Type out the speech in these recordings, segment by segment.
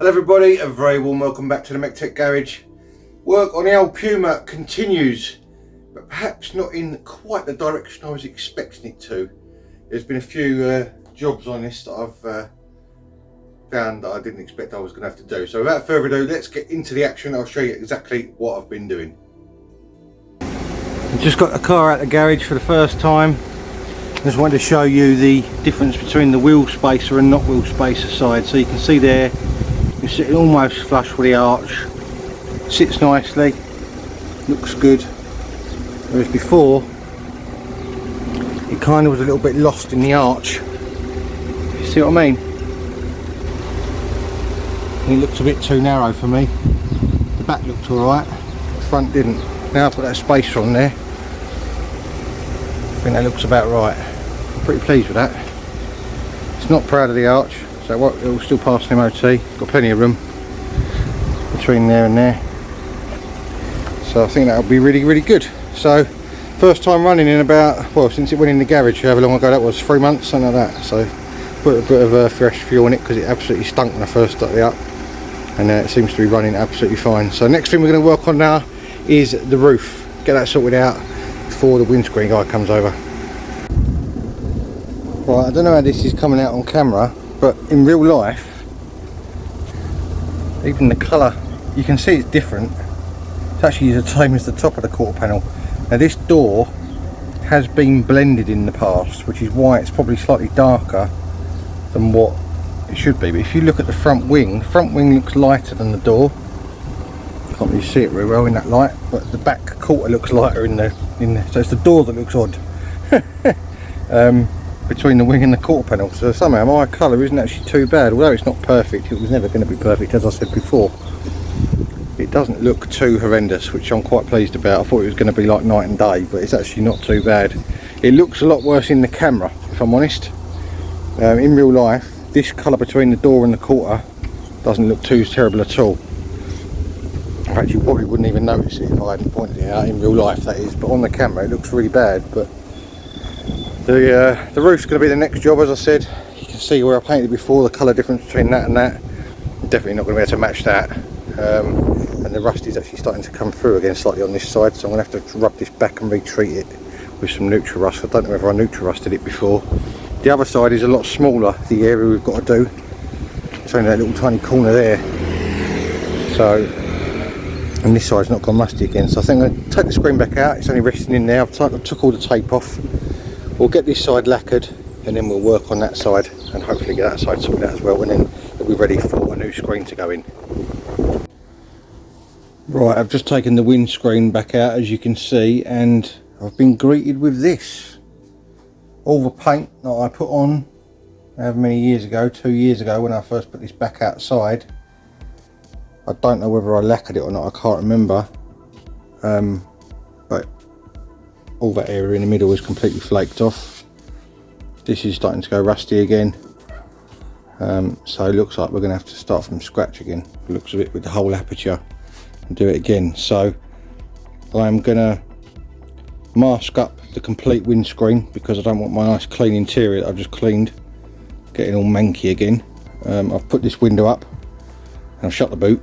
Hello everybody, a very warm welcome back to the MEC-TEC garage. Work on the old Puma continues, but perhaps not in quite the direction I was expecting it to. There's been a few jobs on this that I've found that I didn't expect I was going to have to do. So without further ado, let's get into the action. I'll show you exactly what I've been doing. I've just got the car out of the garage for the first time. Just wanted to show you the difference between the wheel spacer and not wheel spacer side. So you can see there, you're sitting almost flush with the arch. Sits nicely, looks good. Whereas before, it kind of was a little bit lost in the arch. You see what I mean? It looked a bit too narrow for me. The back looked alright, the front didn't. Now I've got that spacer on there, I think that looks about right. I'm pretty pleased with that. It's not proud of the arch, so it will still pass the MOT. Got plenty of room between there and there. So I think that'll be really good. So first time running in about, well, since it went in the garage, however long ago that was, 3 months, something like that. So put a bit of fresh fuel in it because it absolutely stunk when I first started it up, and it seems to be running absolutely fine. So next thing we're going to work on now is the roof. Get that sorted out before the windscreen guy comes over. Right, I don't know how this is coming out on camera, but in real life, even the colour, you can see it's different. It's actually the same as the top of the quarter panel. Now this door has been blended in the past, which is why it's probably slightly darker than what it should be. But if you look at the front wing looks lighter than the door. Can't really see it very well in that light, but the back quarter looks lighter in there. So it's the door that looks odd between the wing and the quarter panel. So somehow my colour isn't actually too bad, although it's not perfect. It was never going to be perfect, as I said before. It doesn't look too horrendous, which I'm quite pleased about. I thought it was going to be like night and day, but it's actually not too bad. It looks a lot worse in the camera, if I'm honest. In real life, this colour between the door and the quarter doesn't look too terrible at all. In fact, you probably wouldn't even notice it if I hadn't pointed it out in real life, that is. But on the camera, it looks really bad. But the roof's going to be the next job, as I said. You can see where I painted before, the colour difference between that and that. I'm definitely not going to be able to match that. And the rust is actually starting to come through again slightly on this side, so I'm going to have to rub this back and retreat it with some neutral rust. I don't know whether I neutral rusted it before. The other side is a lot smaller, the area we've got to do. It's only that little tiny corner there. So, and this side's not gone musty again, so I think I'm going to take the screen back out. It's only resting in there. I took all the tape off. We'll get this side lacquered, and then we'll work on that side and hopefully get that side sorted out as well, and then it'll be ready for a new screen to go in. Right, I've just taken the windscreen back out, as you can see, and I've been greeted with this. All the paint that I put on however many years ago, 2 years ago, when I first put this back outside. I don't know whether I lacquered it or not, I can't remember. But all that area in the middle is completely flaked off. This is starting to go rusty again. So it looks like we're going to have to start from scratch again. It looks a bit with the whole aperture and do it again. So I'm going to mask up the complete windscreen because I don't want my nice clean interior that I've just cleaned getting all manky again. I've put this window up and I've shut the boot.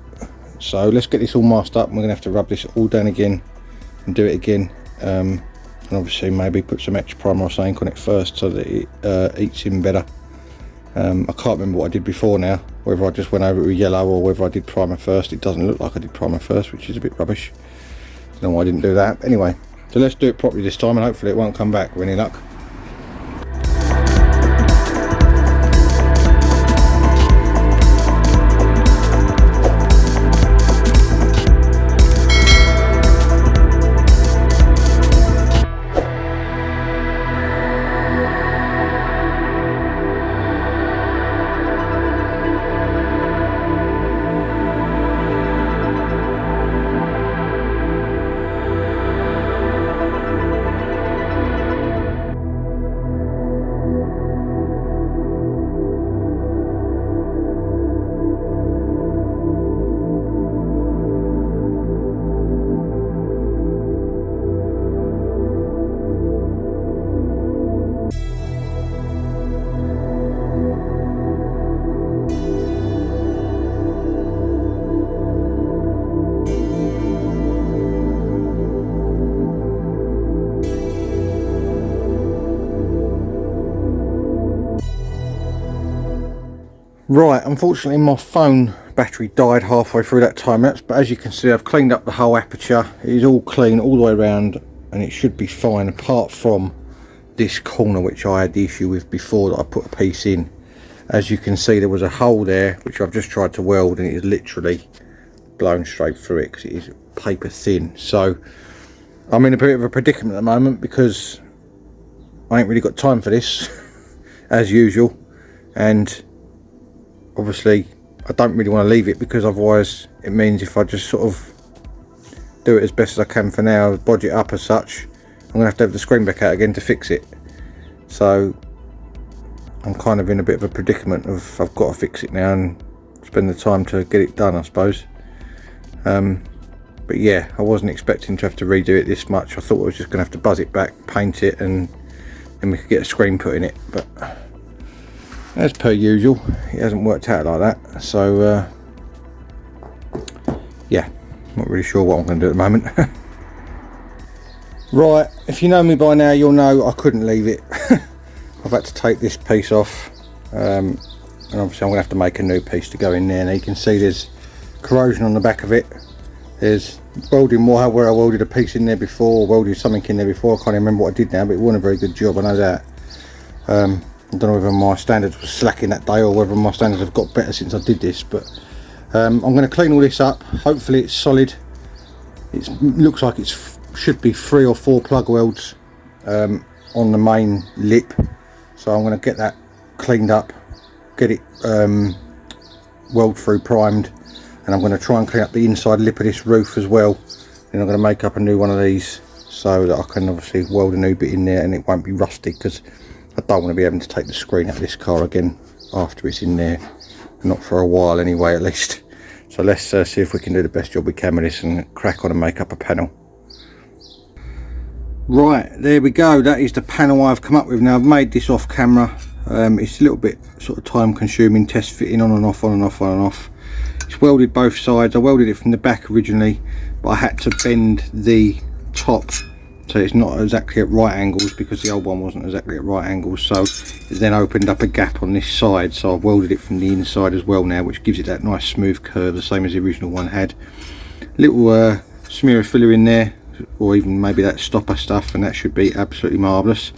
So let's get this all masked up, and we're going to have to rub this all down again and do it again. And obviously maybe put some extra primer or something on it first so that it eats in better. I can't remember what I did before now, whether I just went over it with yellow or whether I did primer first. It doesn't look like I did primer first, which is a bit rubbish. I don't know why I didn't do that. Anyway, so let's do it properly this time, and hopefully it won't come back with any luck. Right, unfortunately my phone battery died halfway through that time lapse, but as you can see I've cleaned up the whole aperture. It is all clean all the way around and it should be fine, apart from this corner which I had the issue with before that I put a piece in. As you can see there was a hole there which I've just tried to weld and it is literally blown straight through it because it is paper thin. So I'm in a bit of a predicament at the moment because I ain't really got time for this as usual, and obviously I don't really want to leave it because otherwise it means if I just sort of do it as best as I can for now, bodge it up as such, I'm going to have the screen back out again to fix it. So I'm kind of in a bit of a predicament of I've got to fix it now and spend the time to get it done, I suppose. But yeah, I wasn't expecting to have to redo it this much. I thought I was just going to have to buzz it back, paint it, and then we could get a screen put in it. But as per usual, it hasn't worked out like that. So yeah, not really sure what I'm going to do at the moment. Right, if you know me by now, you'll know I couldn't leave it. I've had to take this piece off, and obviously I'm going to have to make a new piece to go in there. Now you can see there's corrosion on the back of it. There's welding wire where I welded a piece in there before, or welded something in there before. I can't remember what I did now, but it wasn't a very good job, I know that. I don't know whether my standards were slacking that day or whether my standards have got better since I did this, but I'm going to clean all this up. Hopefully it's solid. It looks like it should be 3 or 4 plug welds on the main lip, so I'm going to get that cleaned up, get it weld through primed, and I'm going to try and clean up the inside lip of this roof as well. Then I'm going to make up a new one of these so that I can obviously weld a new bit in there and it won't be rusty, because I don't want to be having to take the screen out of this car again after it's in there, not for a while anyway at least. So let's see if we can do the best job we can with this and crack on and make up a panel. Right, there we go. That is the panel I've come up with. Now I've made this off camera. It's a little bit sort of time consuming, test fitting on and off, on and off, on and off. It's welded both sides. I welded it from the back originally, but I had to bend the top so it's not exactly at right angles, because the old one wasn't exactly at right angles. So it then opened up a gap on this side, so I've welded it from the inside as well now, which gives it that nice smooth curve, the same as the original one had. Little smear of filler in there, or even maybe that stopper stuff, and that should be absolutely marvellous.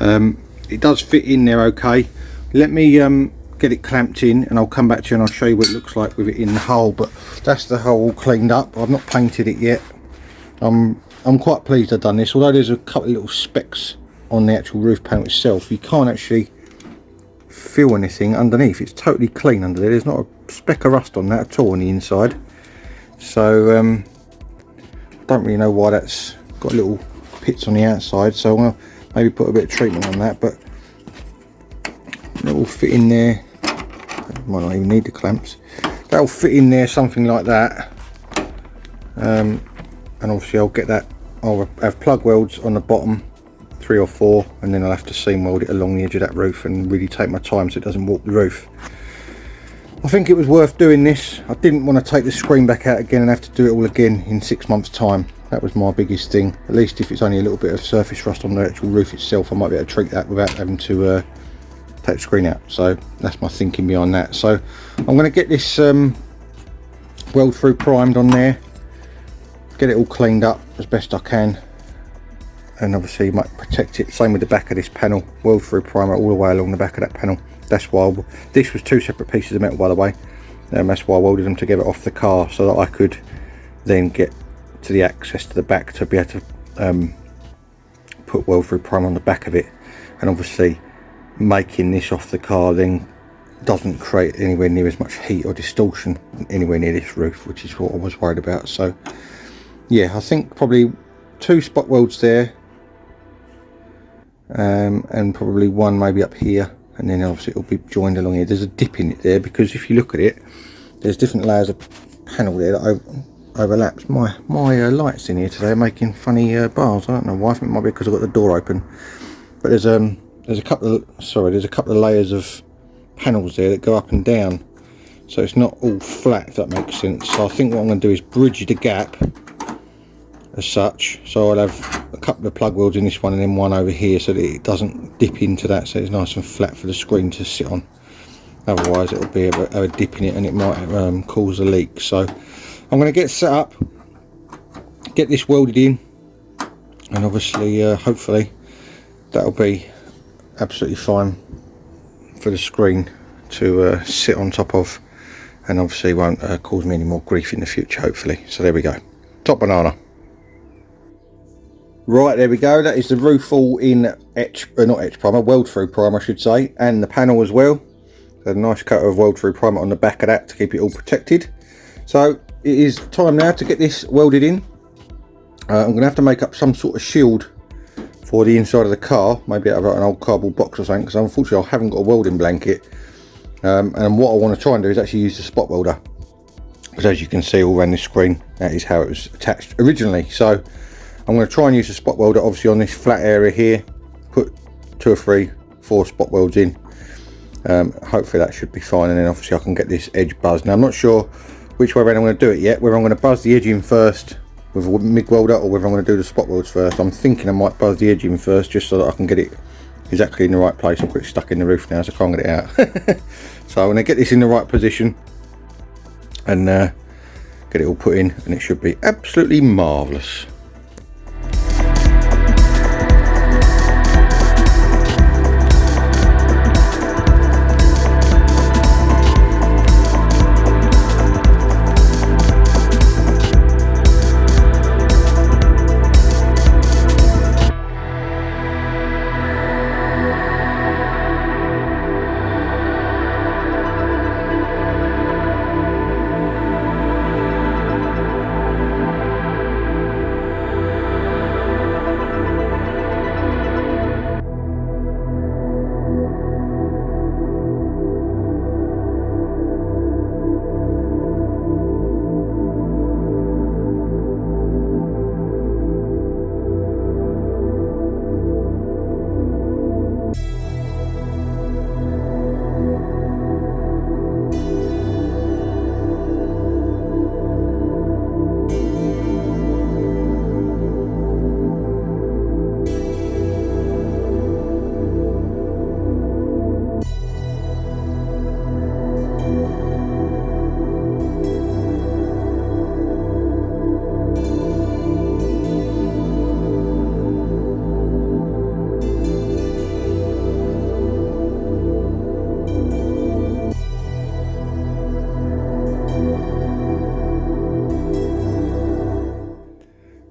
It does fit in there okay. Let me get it clamped in and I'll come back to you and I'll show you what it looks like with it in the hole. But that's the hole all cleaned up. I've not painted it yet. I'm quite pleased I've done this, although there's a couple of little specks on the actual roof panel itself. You can't actually feel anything underneath. It's totally clean under there. There's not a speck of rust on that at all on the inside. So I don't really know why that's got little pits on the outside, so I'm going to maybe put a bit of treatment on that, but that will fit in there. Might not even need the clamps. That will fit in there, something like that. And obviously I'll have plug welds on the bottom, 3 or 4, and then I'll have to seam weld it along the edge of that roof and really take my time so it doesn't warp the roof. I think it was worth doing this. I didn't want to take the screen back out again and have to do it all again in 6 months' time. That was my biggest thing. At least if it's only a little bit of surface rust on the actual roof itself, I might be able to treat that without having to take the screen out. So that's my thinking behind that. So I'm going to get this weld through primed on there, get it all cleaned up as best I can, and obviously might protect it. Same with the back of this panel, weld through primer all the way along the back of that panel. That's why this was 2 separate pieces of metal, by the way. That's why I welded them together off the car, so that I could then get to the access to the back to be able to put weld through primer on the back of it. And obviously making this off the car then doesn't create anywhere near as much heat or distortion anywhere near this roof, which is what I was worried about. So yeah, I think probably 2 spot welds there, and probably 1 maybe up here, and then obviously it'll be joined along here. There's a dip in it there, because if you look at it, there's different layers of panel there that overlaps. My lights in here today are making funny bars. I don't know why. I think it might be because I've got the door open. But there's a couple of layers of panels there that go up and down, so it's not all flat, if that makes sense. So I think what I'm going to do is bridge the gap as such. So I'll have a couple of plug welds in this one and then 1 over here, so that it doesn't dip into that, so it's nice and flat for the screen to sit on. otherwise it'll be a dip in it and it might cause a leak. So I'm going to get set up, get this welded in, and obviously hopefully that'll be absolutely fine for the screen to sit on top of, and obviously won't cause me any more grief in the future, hopefully. So there we go, top banana. Right, there we go, that is the roof all in not etch primer, weld through primer I should say, and the panel as well. So a nice coat of weld through primer on the back of that to keep it all protected. So it is time now to get this welded in. I'm going to have to make up some sort of shield for the inside of the car, maybe out of an old cardboard box or something, because unfortunately I haven't got a welding blanket. And what I want to try and do is actually use the spot welder, because as you can see all around this screen, that is how it was attached originally. So I'm going to try and use the spot welder obviously on this flat area here, put 2 or 3, 4 spot welds in. Hopefully that should be fine, and then obviously I can get this edge buzzed. Now I'm not sure which way around I'm going to do it yet, whether I'm going to buzz the edge in first with a MIG welder or whether I'm going to do the spot welds first. I'm thinking I might buzz the edge in first just so that I can get it exactly in the right place. I've got it stuck in the roof now, so I can't get it out. So I'm going to get this in the right position and get it all put in, and it should be absolutely marvellous.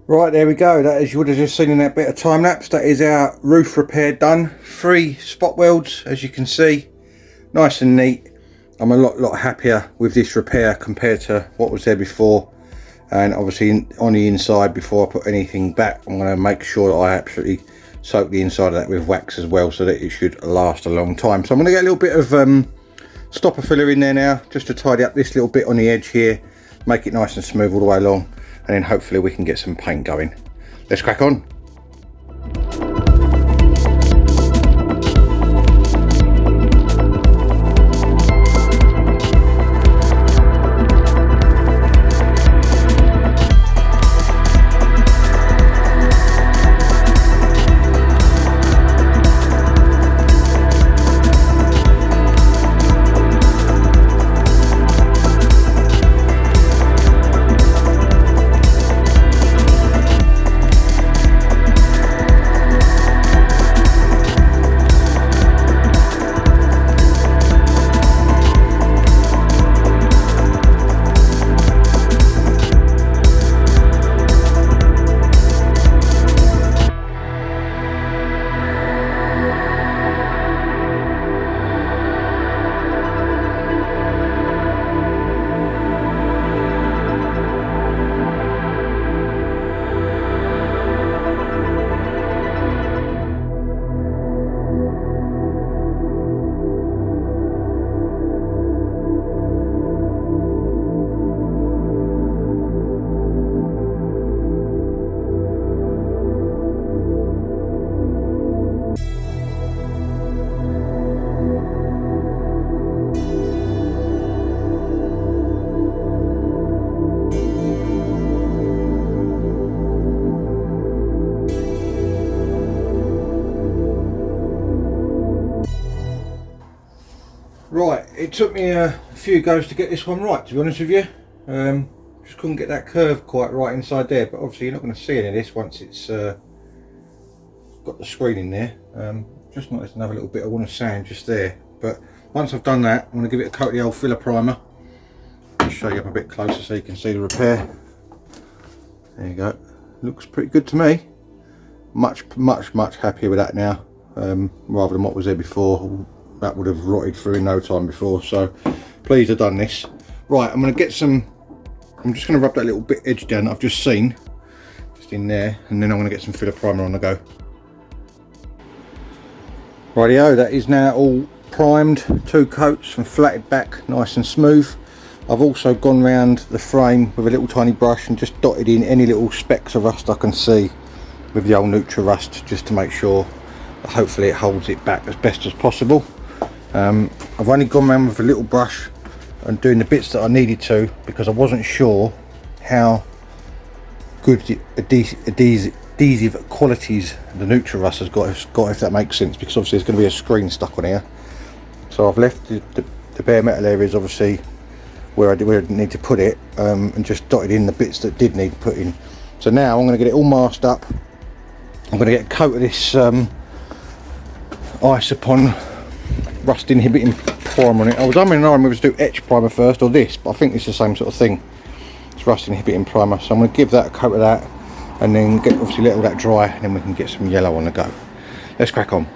Right, there we go. That is, you would have just seen in that bit of time lapse, that is our roof repair done. 3 spot welds, as you can see, nice and neat. I'm a lot happier with this repair compared to what was there before. And obviously on the inside, before I put anything back, I'm going to make sure that I absolutely soak the inside of that with wax as well, so that it should last a long time. So I'm going to get a little bit of stopper filler in there now, just to tidy up this little bit on the edge here, make it nice and smooth all the way along, and then hopefully we can get some paint going. Let's crack on. Right, it took me a few goes to get this one right, to be honest with you. Just couldn't get that curve quite right inside there, but obviously you're not going to see any of this once it's got the screen in there. Just noticed another little bit I want to sand just there, but once I've done that, I'm going to give it a coat of the old filler primer. I'll show you up a bit closer so you can see the repair. There you go. Looks pretty good to me. Much happier with that now, rather than what was there before. That would have rotted through in no time before, so pleased I've done this. Right, I'm going to get some, I'm just going to rub that little bit edge down that I've just seen, just in there, and then I'm going to get some filler primer on the go. Rightio, that is now all primed, 2 coats and flatted back nice and smooth. I've also gone round the frame with a little tiny brush and just dotted in any little specks of rust I can see with the old Nutra Rust, just to make sure that hopefully it holds it back as best as possible. I've only gone around with a little brush and doing the bits that I needed to, because I wasn't sure how good the adhesive qualities the Nutra Rust has got, if that makes sense, because obviously there's going to be a screen stuck on here. So I've left the bare metal areas obviously where I didn't need to put it, and just dotted in the bits that did need put in. So now I'm going to get it all masked up. I'm going to get a coat of this Isopon rust inhibiting primer on it. I was umming and ahhing whether to do etch primer first or this, but I think it's the same sort of thing. It's rust inhibiting primer, so I'm going to give that a coat of that, and then obviously let all that dry, and then we can get some yellow on the go. Let's crack on.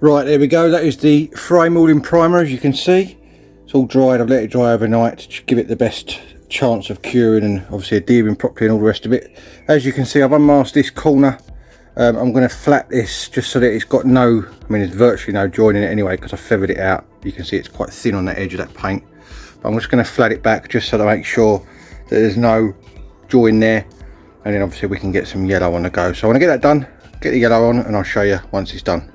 Right, there we go. That is the frame molding primer. As you can see, it's all dried. I've let it dry overnight to give it the best chance of curing and obviously adhering properly and all the rest of it. As you can see, I've unmasked this corner. I'm going to flat this just so that it's got no, I mean, there's virtually no join in it anyway, because I feathered it out. You can see it's quite thin on the edge of that paint. But I'm just going to flat it back just so to make sure that there's no join there, and then obviously we can get some yellow on the go. So I want to get that done, get the yellow on, and I'll show you once it's done.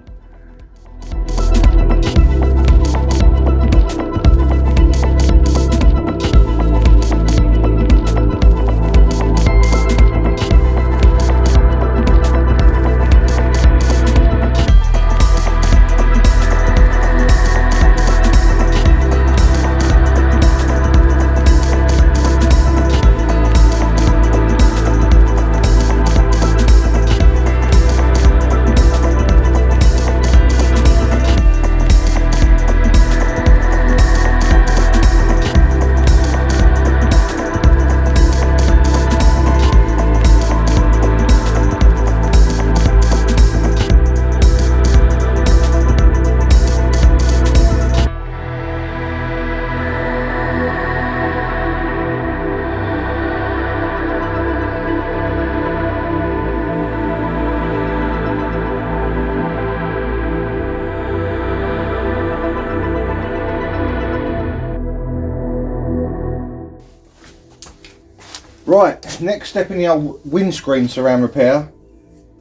Right, next step in the old windscreen surround repair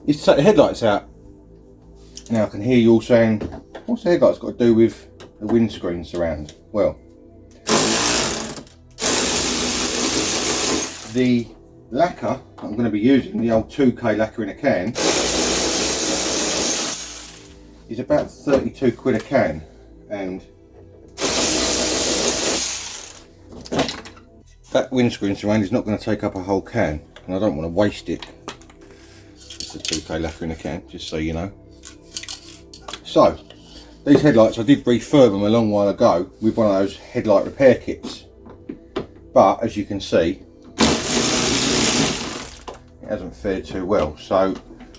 is to take the headlights out. Now I can hear you all saying, what's the headlights got to do with the windscreen surround? Well, the lacquer I'm going to be using, the old 2K lacquer in a can, is about 32 quid a can, and that windscreen surround is not going to take up a whole can. and I don't want to waste it. Just a 2K lacquer in a can, just so you know. So these headlights, I did refurb them a long while ago with one of those headlight repair kits, but as you can see, it hasn't fared too well. So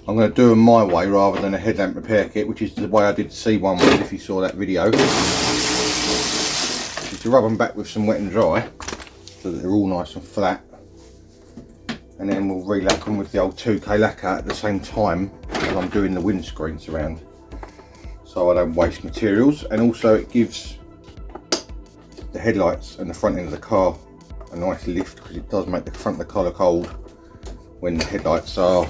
I'm going to do them my way rather than a headlamp repair kit, which is the way I did the C1 one, if you saw that video. Just to rub them back with some wet and dry so that they're all nice and flat, and then we'll re-lack them with the old 2K lacquer at the same time as I'm doing the windscreen surround, so I don't waste materials. And also it gives the headlights and the front end of the car a nice lift, because it does make the front of the car look old when the headlights are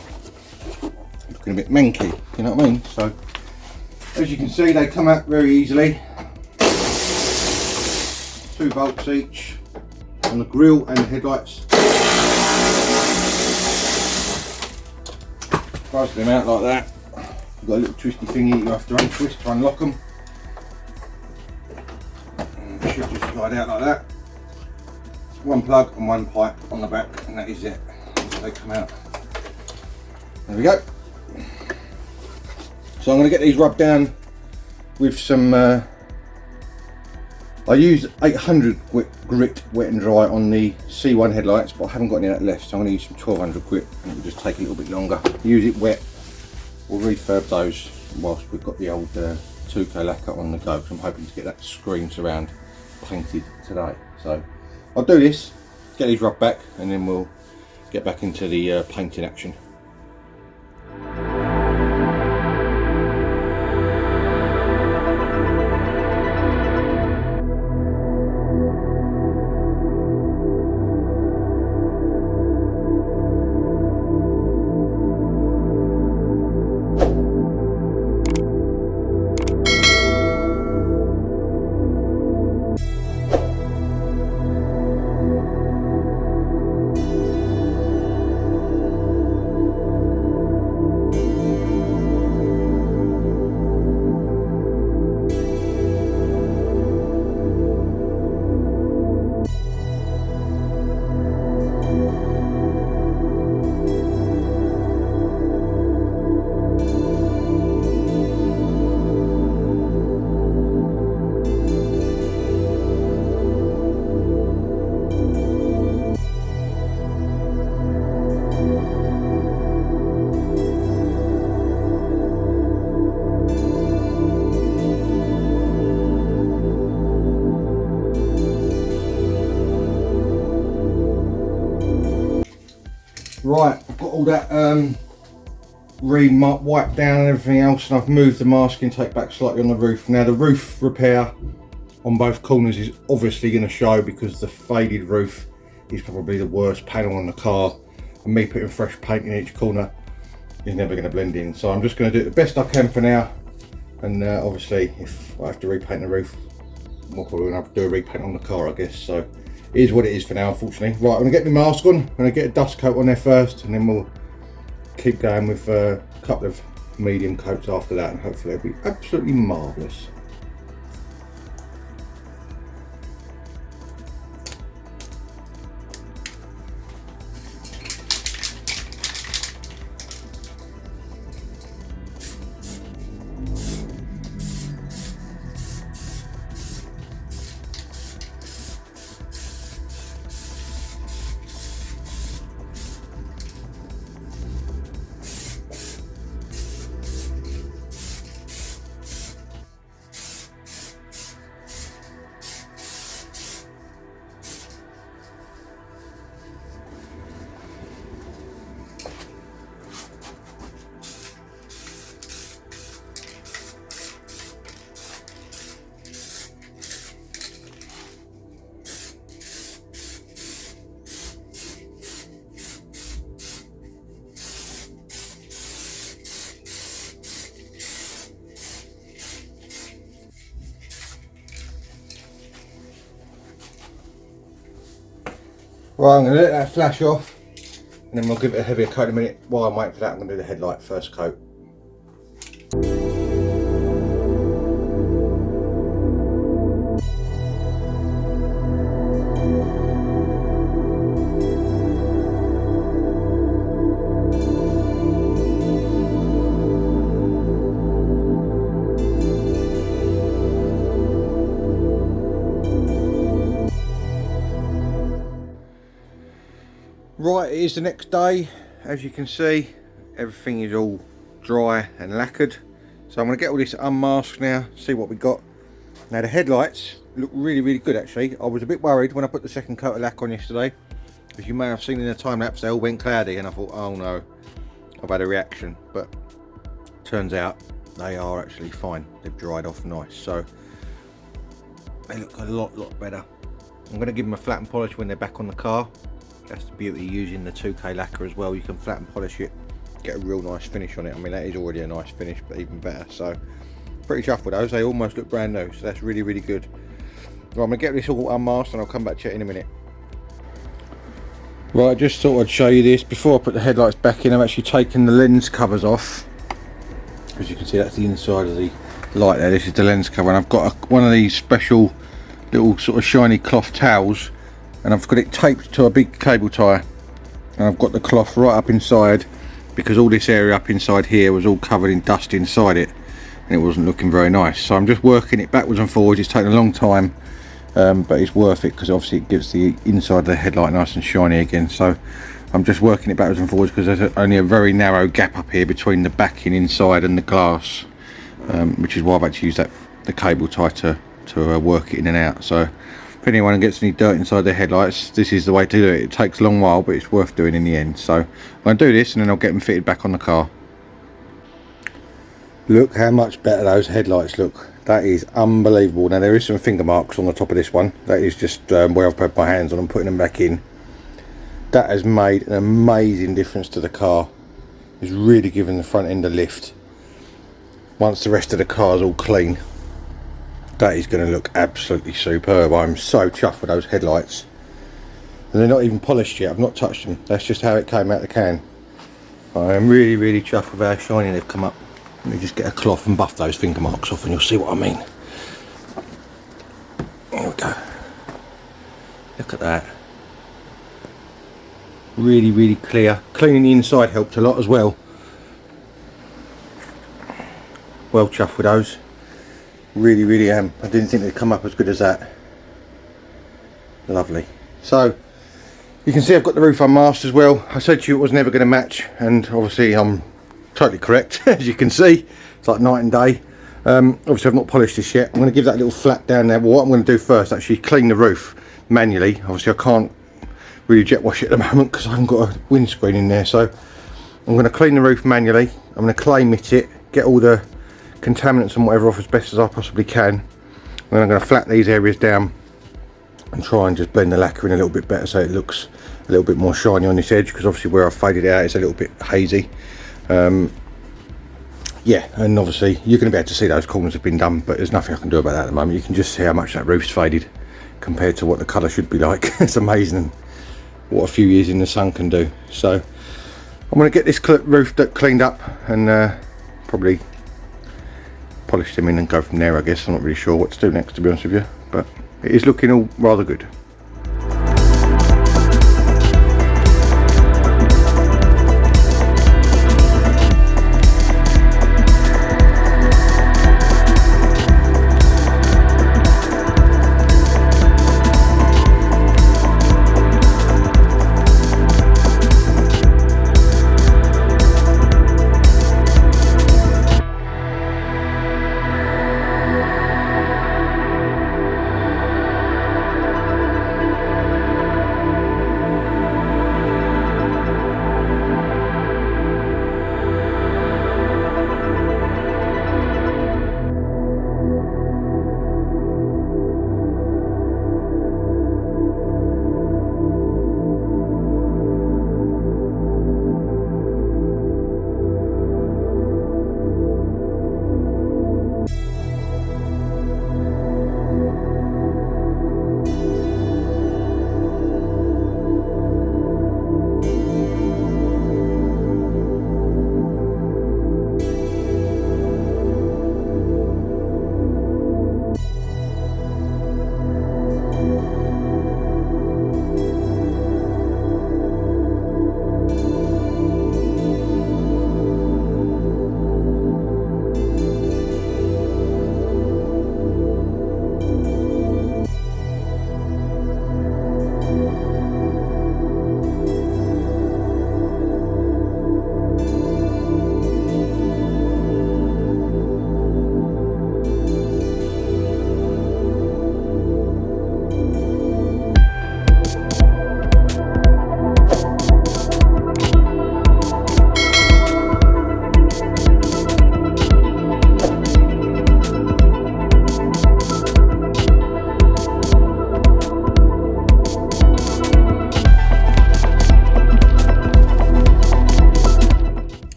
looking a bit manky, you know what I mean? So as you can see, they come out very easily. 2 bolts each on the grille and the headlights. Buzz them out like that. You've got a little twisty thingy you have to untwist to unlock them. And they should just slide out like that. One plug and one pipe on the back, and that is it. They come out. There we go. So I'm going to get these rubbed down with some, I used 800 grit wet and dry on the C1 headlights, but I haven't got any of that left, so I'm going to use some 1200 grit, and it will just take a little bit longer. Use it wet. We'll refurb those whilst we've got the old 2K lacquer on the go, because I'm hoping to get that screen surround painted today. So I'll do this, get these rubbed back, and then we'll get back into the painting action. Right, I've got all that wiped down and everything else, and I've moved the masking tape back slightly on the roof. Now the roof repair on both corners is obviously going to show, because the faded roof is probably the worst panel on the car, and me putting fresh paint in each corner is never going to blend in. So I'm just going to do it the best I can for now, and obviously if I have to repaint the roof, we'll probably going to have to do a repaint on the car, I guess. So it is what it is for now, unfortunately. Right, I'm going to get my mask on, I'm going to get a dust coat on there first, and then we'll keep going with a couple of medium coats after that, and hopefully it'll be absolutely marvellous. Right, I'm going to let that flash off, and then we'll give it a heavier coat in a minute. While I'm waiting for that, I'm going to do the headlight first coat. Right, it is the next day. As you can see, everything is all dry and lacquered. So I'm going to get all this unmasked now, see what we got. Now the headlights look really good actually. I was a bit worried when I put the second coat of lack on yesterday. As you may have seen in the time lapse, they all went cloudy and I thought, oh no, I've had a reaction. But turns out they are actually fine. They've dried off nice. So they look a lot better. I'm going to give them a flat and polish when they're back on the car. That's the beauty of using the 2K lacquer as well. You can flat and polish it, get a real nice finish on it. I mean, that is already a nice finish, but even better. So pretty chuffed with those. They almost look brand new, so that's really good. Right, I'm going to get this all unmasked and I'll come back to it in a minute. Right, I just thought I'd show you this. Before I put the headlights back in, I've actually taken the lens covers off. As you can see, that's the inside of the light there. This is the lens cover, and I've got one of these special little sort of shiny cloth towels, and I've got it taped to a big cable tie, and I've got the cloth right up inside because all this area up inside here was all covered in dust inside it and it wasn't looking very nice. So I'm just working it backwards and forwards. It's taken a long time, but it's worth it because obviously it gives the inside of the headlight nice and shiny again. So I'm just working it backwards and forwards because there's only a very narrow gap up here between the backing inside and the glass, which is why I've actually used the cable tie to work it in and out. So if anyone gets any dirt inside their headlights, this is the way to do it. It takes a long while, but it's worth doing in the end. So I'm going to do this and then I'll get them fitted back on the car. Look how much better those headlights look. That is unbelievable. Now there is some finger marks on the top of this one. That is just where I've put my hands on and putting them back in. That has made an amazing difference to the car. It's really given the front end a lift. Once the rest of the car is all clean, that is going to look absolutely superb. I'm so chuffed with those headlights, and they're not even polished yet. I've not touched them. That's just how it came out the can. I am really chuffed with how shiny they've come up. Let me just get a cloth and buff those finger marks off and you'll see what I mean. There we go. Look at that. Really clear. Cleaning the inside helped a lot as well. Well chuffed with those. Really am. I didn't think they'd come up as good as that. Lovely. So you can see I've got the roof unmasked as well. I said to you it was never going to match, and obviously I'm totally correct. As you can see, it's like night and day. Obviously I've not polished this yet. I'm going to give that a little flat down there. Well, what I'm going to do first, actually clean the roof manually. Obviously I can't really jet wash it at the moment because I haven't got a windscreen in there. So I'm going to clean the roof manually. I'm going to clay mitt it, get all the contaminants and whatever off as best as I possibly can. And then I'm going to flat these areas down and try and just blend the lacquer in a little bit better so it looks a little bit more shiny on this edge, because obviously where I've faded it out it's a little bit hazy. Yeah, and obviously you're going to be able to see those corners have been done, but there's nothing I can do about that at the moment. You can just see how much that roof's faded compared to what the colour should be like. It's amazing what a few years in the sun can do. So I'm going to get this roof cleaned up and probably polish them in and go from there, I guess. I'm not really sure what to do next, to be honest with you, but it is looking all rather good.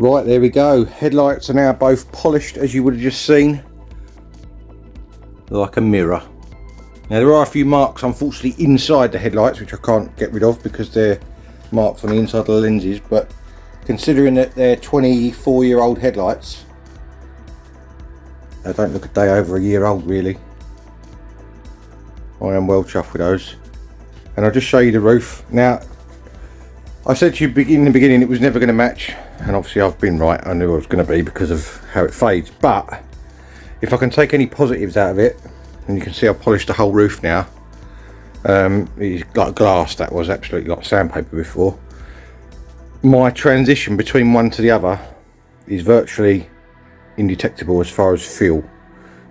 Right, there we go. Headlights are now both polished, as you would have just seen, like a mirror. Now there are a few marks unfortunately inside the headlights which I can't get rid of because they're marks on the inside of the lenses, but considering that they're 24-year-old headlights, they don't look a day over a year old really. I am well chuffed with those. And I'll just show you the roof. Now, I said to you in the beginning it was never going to match, and obviously I've been right. I knew it was going to be because of how it fades. But if I can take any positives out of it, and you can see I've polished the whole roof now. It's like glass, that was absolutely like sandpaper before. My transition between one to the other is virtually indetectable as far as feel.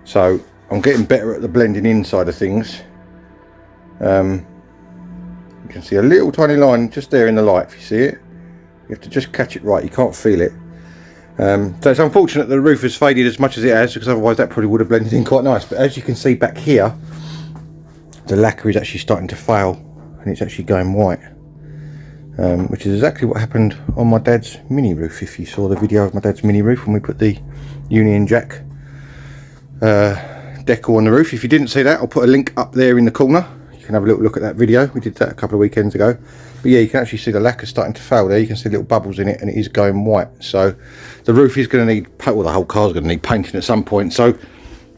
So I'm getting better at the blending in side of things. You can see a little tiny line just there in the light. If you see it, you have to just catch it right, you can't feel it. So it's unfortunate that the roof has faded as much as it has, because otherwise that probably would have blended in quite nice. But as you can see back here, the lacquer is actually starting to fail and it's actually going white, which is exactly what happened on my dad's mini roof. If you saw the video of my dad's mini roof when we put the Union Jack decal on the roof, if you didn't see that, I'll put a link up there in the corner. You can have a little look at that video. We did that a couple of weekends ago. But yeah, you can actually see the lacquer starting to fail there. You can see little bubbles in it and it is going white. So the roof is going to need, well, the whole car's going to need painting at some point. So,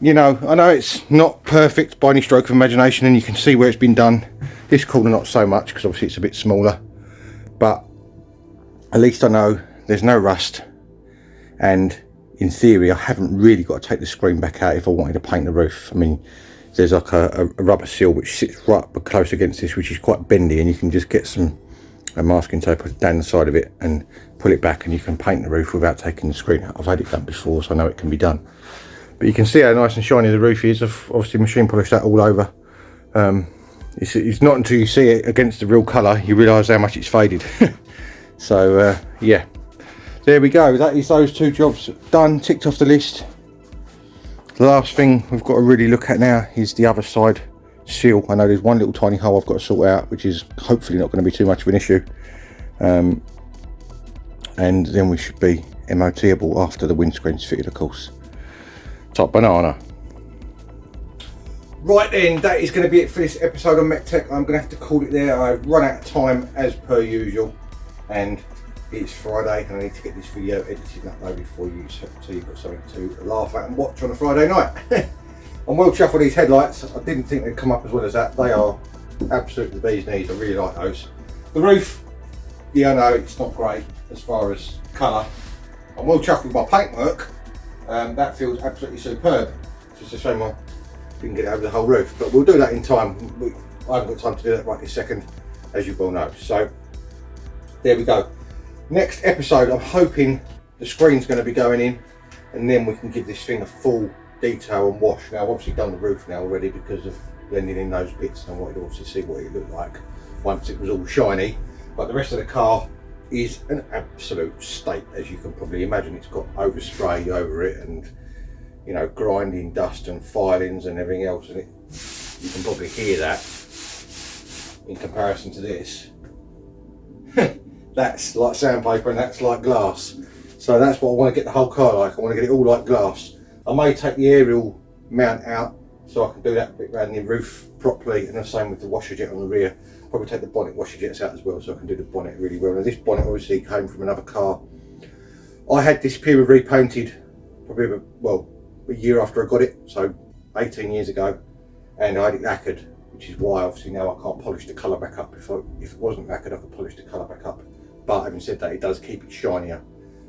you know, I know it's not perfect by any stroke of imagination, and you can see where it's been done. This corner not so much because obviously it's a bit smaller. But at least I know there's no rust. And in theory, I haven't really got to take the screen back out if I wanted to paint the roof. I mean, there's like a rubber seal which sits right close against this, which is quite bendy, and you can just get some masking tape down the side of it and pull it back, and you can paint the roof without taking the screen out. I've had it done before, so I know it can be done. But you can see how nice and shiny the roof is. I've obviously machine polished that all over. It's not until you see it against the real colour you realise how much it's faded. So yeah, there we go. That is those two jobs done, ticked off the list. The last thing we've got to really look at now is the other side seal. I know there's one little tiny hole I've got to sort out, which is hopefully not going to be too much of an issue. And then we should be MOT-able after the windscreen's fitted, of course. Top banana. Right then, that is going to be it for this episode of MEC-TEC. I'm going to have to call it there. I've run out of time as per usual, and it's Friday and I need to get this video edited and uploaded for you, so you've got something to laugh at and watch on a Friday night. I'm well chuffed with these headlights. I didn't think they'd come up as well as that. They are absolutely the bee's knees. I really like those. The roof, yeah, I know it's not great as far as colour. I'm well chuffed with my paintwork. That feels absolutely superb. It's just a shame I didn't get it over the whole roof, but we'll do that in time. I haven't got time to do that right this second, as you well know. So there we go. Next episode, I'm hoping the screen's going to be going in, and then we can give this thing a full detail and wash. Now I've obviously done the roof now already because of blending in those bits, and I wanted to obviously see what it looked like once it was all shiny. But the rest of the car is an absolute state, as you can probably imagine. It's got overspray over it, and you know, grinding dust and filings and everything else, and you can probably hear that in comparison to this. That's like sandpaper and that's like glass. So that's what I want to get the whole car like. I want to get it all like glass. I may take the aerial mount out so I can do that bit around the roof properly, and the same with the washer jet on the rear. Probably take the bonnet washer jets out as well so I can do the bonnet really well. Now this bonnet obviously came from another car. I had this Puma repainted probably a year after I got it, so 18 years ago, and I had it lacquered, which is why obviously now I can't polish the colour back up. If it wasn't lacquered, I could polish the colour back up. But having said that, it does keep it shinier.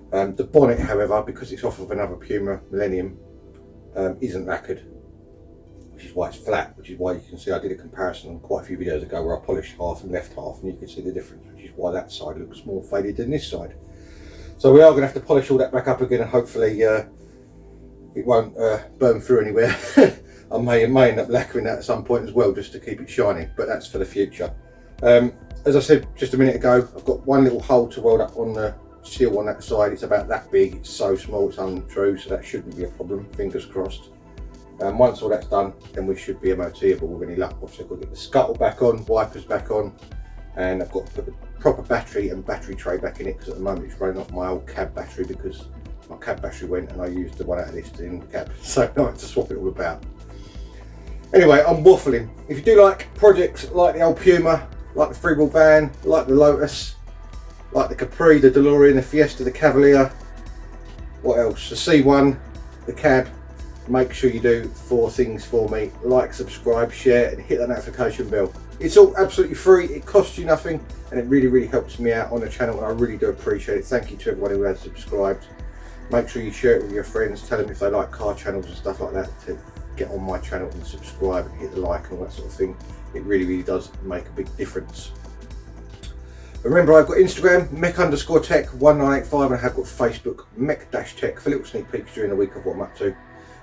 The bonnet, however, because it's off of another Puma Millennium, isn't lacquered, which is why it's flat, which is why you can see I did a comparison quite a few videos ago where I polished half and left half, and you can see the difference, which is why that side looks more faded than this side. So we are going to have to polish all that back up again, and hopefully it won't burn through anywhere. I may end up lacquering that at some point as well, just to keep it shiny, but that's for the future. As I said just a minute ago, I've got one little hole to weld up on the seal on that side. It's about that big, it's so small, it's untrue, so that shouldn't be a problem, fingers crossed. Once all that's done, then we should be MOT-able with any luck. Obviously I've got to get the scuttle back on, wipers back on, and I've got to put the proper battery and battery tray back in it, because at the moment it's running off my old cab battery, because my cab battery went and I used the one out of this in the cab, so I had to swap it all about. Anyway, I'm waffling. If you do like projects like the old Puma, like the three-wheel van, like the Lotus, like the Capri, the DeLorean, the Fiesta, the Cavalier, what else, the C1, the cab, make sure you do 4 things for me: like, subscribe, share, and hit that notification bell. It's all absolutely free, it costs you nothing, and it really helps me out on the channel, and I really do appreciate it. Thank you to everyone who has subscribed. Make sure you share it with your friends, tell them if they like car channels and stuff like that to get on my channel and subscribe and hit the like and all that sort of thing. It really does make a big difference. Remember, I've got Instagram, MEC_TEC1985, and I have got Facebook, MEC-TEC, for little sneak peeks during the week of what I'm up to.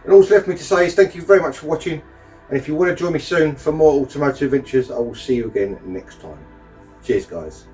And all that's left me to say is thank you very much for watching, and if you want to join me soon for more automotive adventures, I will see you again next time. Cheers guys.